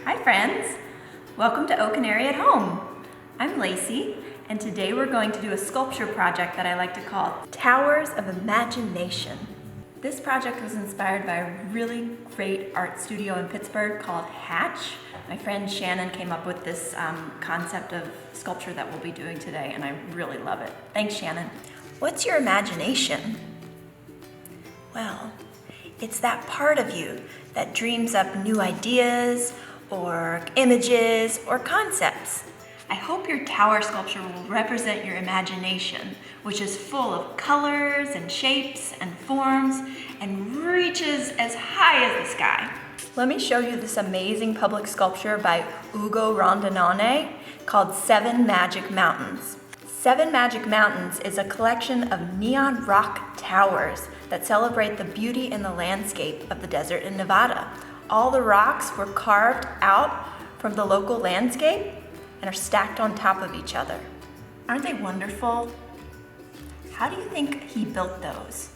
Hi friends, welcome to Canary at Home. I'm Lacey, and today we're going to do a sculpture project that I like to call Towers of Imagination. This project was inspired by a really great art studio in Pittsburgh called Hatch. My friend Shannon came up with this concept of sculpture that we'll be doing today, and I really love it. Thanks, Shannon. What's your imagination? Well, it's that part of you that dreams up new ideas or images or concepts. I hope your tower sculpture will represent your imagination, which is full of colors and shapes and forms and reaches as high as the sky. Let me show you this amazing public sculpture by Rondinone called 7 Magic Mountains. 7 Magic Mountains is a collection of neon rock towers that celebrate the beauty in the landscape of the desert in Nevada. All the rocks were carved out from the local landscape and are stacked on top of each other. Aren't they wonderful? How do you think he built those?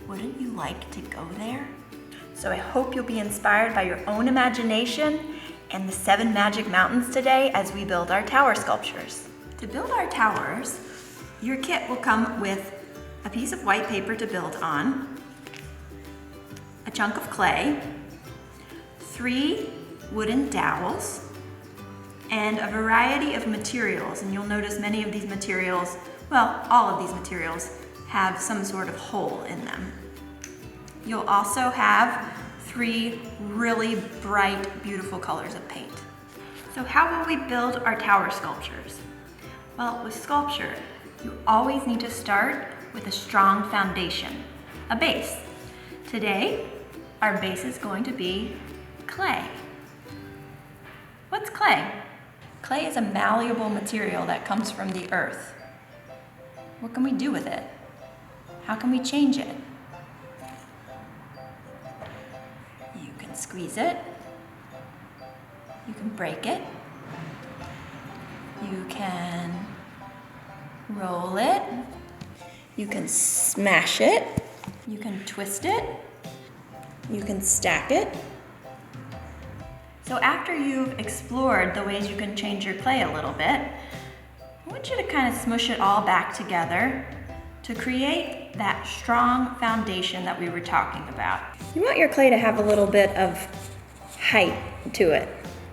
Wouldn't you like to go there? So I hope you'll be inspired by your own imagination and the 7 Magic Mountains today as we build our tower sculptures. To build our towers, your kit will come with a piece of white paper to build on, a chunk of clay, 3 wooden dowels, and a variety of materials. And you'll notice many of these materials, well, all of these materials have some sort of hole in them. You'll also have 3 really bright, beautiful colors of paint. So how will we build our tower sculptures? Well, with sculpture, you always need to start with a strong foundation, a base. Today, our base is going to be clay. What's clay? Clay is a malleable material that comes from the earth. What can we do with it? How can we change it? You can squeeze it. You can break it. You can roll it. You can smash it. You can twist it. You can stack it. So after you've explored the ways you can change your clay a little bit, I want you to kind of smush it all back together to create that strong foundation that we were talking about. You want your clay to have a little bit of height to it.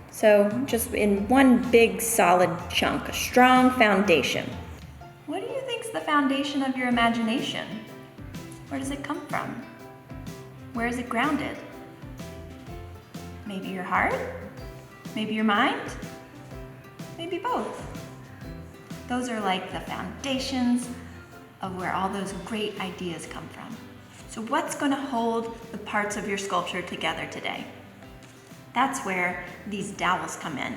So just in one big solid chunk, a strong foundation. What do you think's the foundation of your imagination? Where does it come from? Where is it grounded? Maybe your heart? Maybe your mind? Maybe both. Those are like the foundations of where all those great ideas come from. So what's going to hold the parts of your sculpture together today? That's where these dowels come in.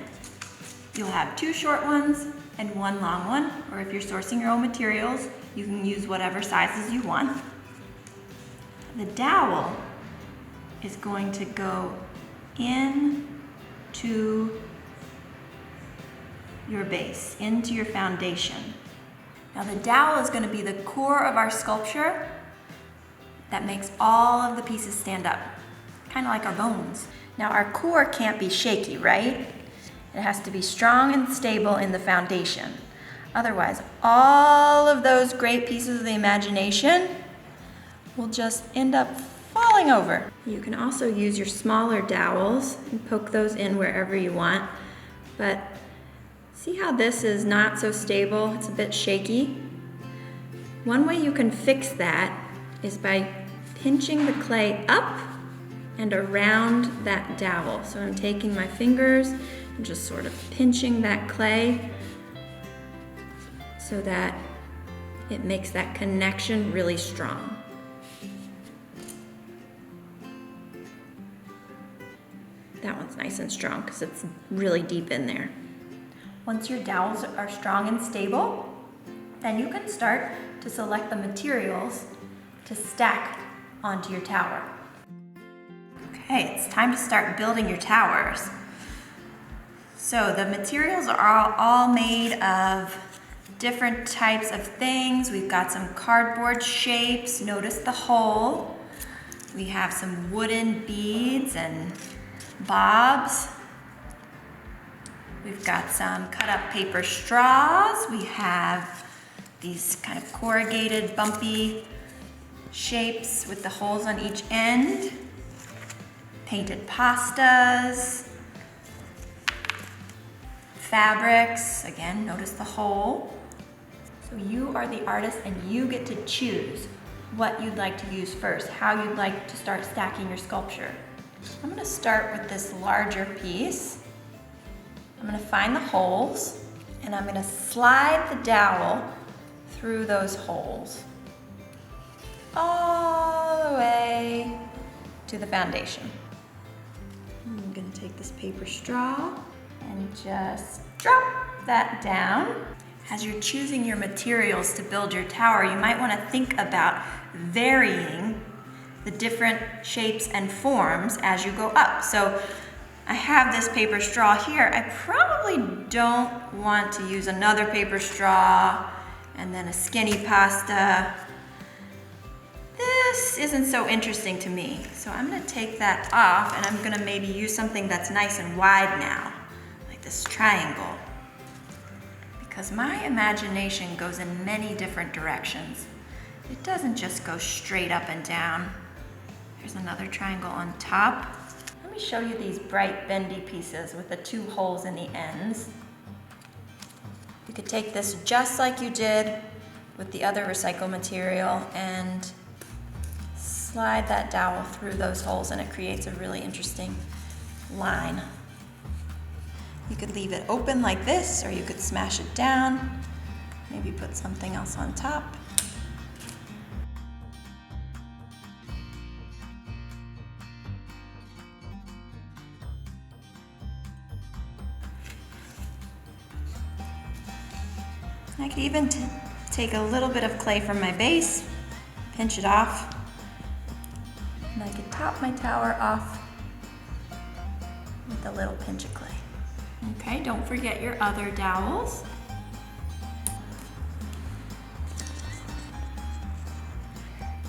You'll have 2 short ones and 1 long one, or if you're sourcing your own materials, you can use whatever sizes you want. The dowel is going to go into your base, into your foundation. Now the dowel is going to be the core of our sculpture that makes all of the pieces stand up, kind of like our bones. Now our core can't be shaky, right? It has to be strong and stable in the foundation. Otherwise, all of those great pieces of the imagination will just end up falling over. You can also use your smaller dowels and poke those in wherever you want. But see how this is not so stable? It's a bit shaky. One way you can fix that is by pinching the clay up and around that dowel. So I'm taking my fingers and just sort of pinching that clay so that it makes that connection really strong. That one's nice and strong because it's really deep in there. Once your dowels are strong and stable, then you can start to select the materials to stack onto your tower. Okay, it's time to start building your towers. So the materials are all made of different types of things. We've got some cardboard shapes. Notice the hole. We have some wooden beads and bobs. We've got some cut up paper straws. We have these kind of corrugated, bumpy shapes with the holes on each end. Painted pastas. Fabrics, again, notice the hole. So you are the artist and you get to choose what you'd like to use first, how you'd like to start stacking your sculpture. I'm gonna start with this larger piece. I'm gonna find the holes and I'm gonna slide the dowel through those holes all the way to the foundation. I'm gonna take this paper straw and just drop that down. As you're choosing your materials to build your tower, you might want to think about varying the different shapes and forms as you go up. So I have this paper straw here. I probably don't want to use another paper straw and then a skinny pasta. This isn't so interesting to me. So I'm gonna take that off and I'm gonna maybe use something that's nice and wide now, like this triangle. Because my imagination goes in many different directions. It doesn't just go straight up and down. There's another triangle on top. Let me show you these bright bendy pieces with the two holes in the ends. You could take this just like you did with the other recycled material and slide that dowel through those holes and it creates a really interesting line. You could leave it open like this, or you could smash it down, maybe put something else on top. I could even take a little bit of clay from my base, pinch it off, and I could top my tower off with a little pinch of clay. Okay, don't forget your other dowels.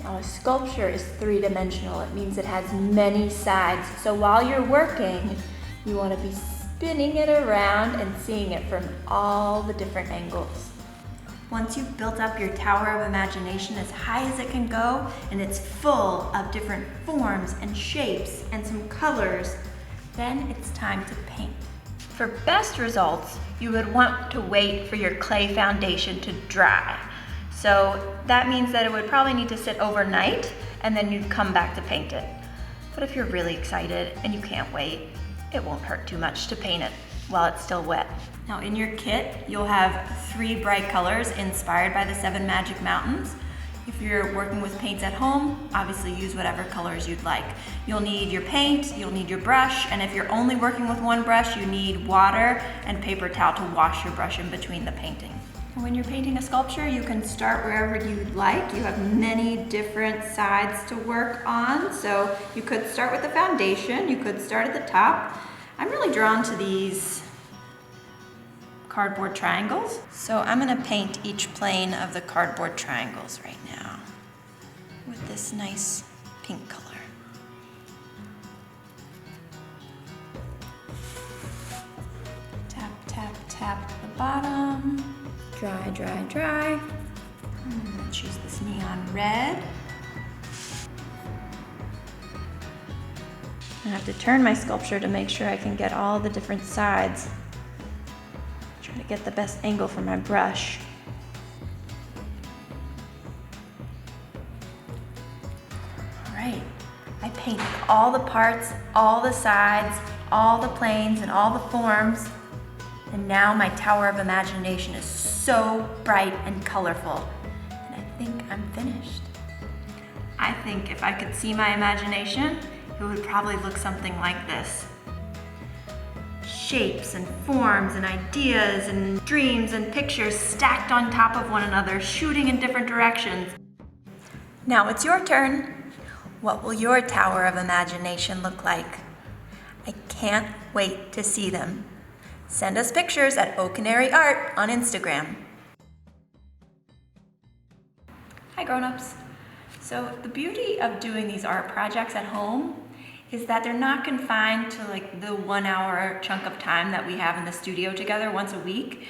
Now a sculpture is three-dimensional. It means it has many sides. So while you're working, you want to be spinning it around and seeing it from all the different angles. Once you've built up your tower of imagination as high as it can go, and it's full of different forms and shapes and some colors, then it's time to paint. For best results, you would want to wait for your clay foundation to dry. So that means that it would probably need to sit overnight and then you'd come back to paint it. But if you're really excited and you can't wait, it won't hurt too much to paint it while it's still wet. Now in your kit, you'll have 3 bright colors inspired by the 7 magic mountains. If you're working with paints at home, obviously use whatever colors you'd like. You'll need your paint, you'll need your brush, and if you're only working with one brush, you need water and paper towel to wash your brush in between the painting. And when you're painting a sculpture, you can start wherever you'd like. You have many different sides to work on, so you could start with the foundation, you could start at the top. I'm really drawn to these cardboard triangles. So I'm gonna paint each plane of the cardboard triangles right now with this nice pink color. Tap, tap, tap the bottom. Dry, dry, dry. I'm gonna choose this neon red. I have to turn my sculpture to make sure I can get all the different sides. Try to get the best angle for my brush. All right, I painted all the parts, all the sides, all the planes, and all the forms. And now my tower of imagination is so bright and colorful. And I think I'm finished. I think if I could see my imagination, it would probably look something like this. Shapes and forms and ideas and dreams and pictures stacked on top of one another, shooting in different directions. Now it's your turn. What will your tower of imagination look like? I can't wait to see them. Send us pictures at Canary Art on Instagram. Hi grown-ups. So the beauty of doing these art projects at home is that they're not confined to like the 1 hour chunk of time that we have in the studio together once a week.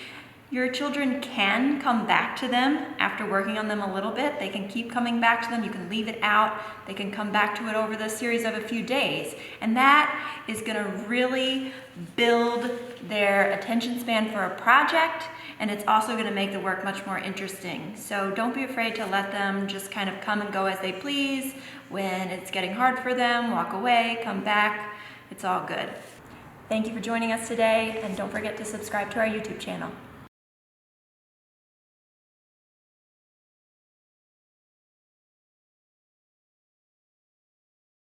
Your children can come back to them after working on them a little bit. They can keep coming back to them. You can leave it out. They can come back to it over the series of a few days. And that is gonna really build their attention span for a project, and it's also gonna make the work much more interesting. So don't be afraid to let them just kind of come and go as they please. When it's getting hard for them, walk away, come back. It's all good. Thank you for joining us today, and don't forget to subscribe to our YouTube channel.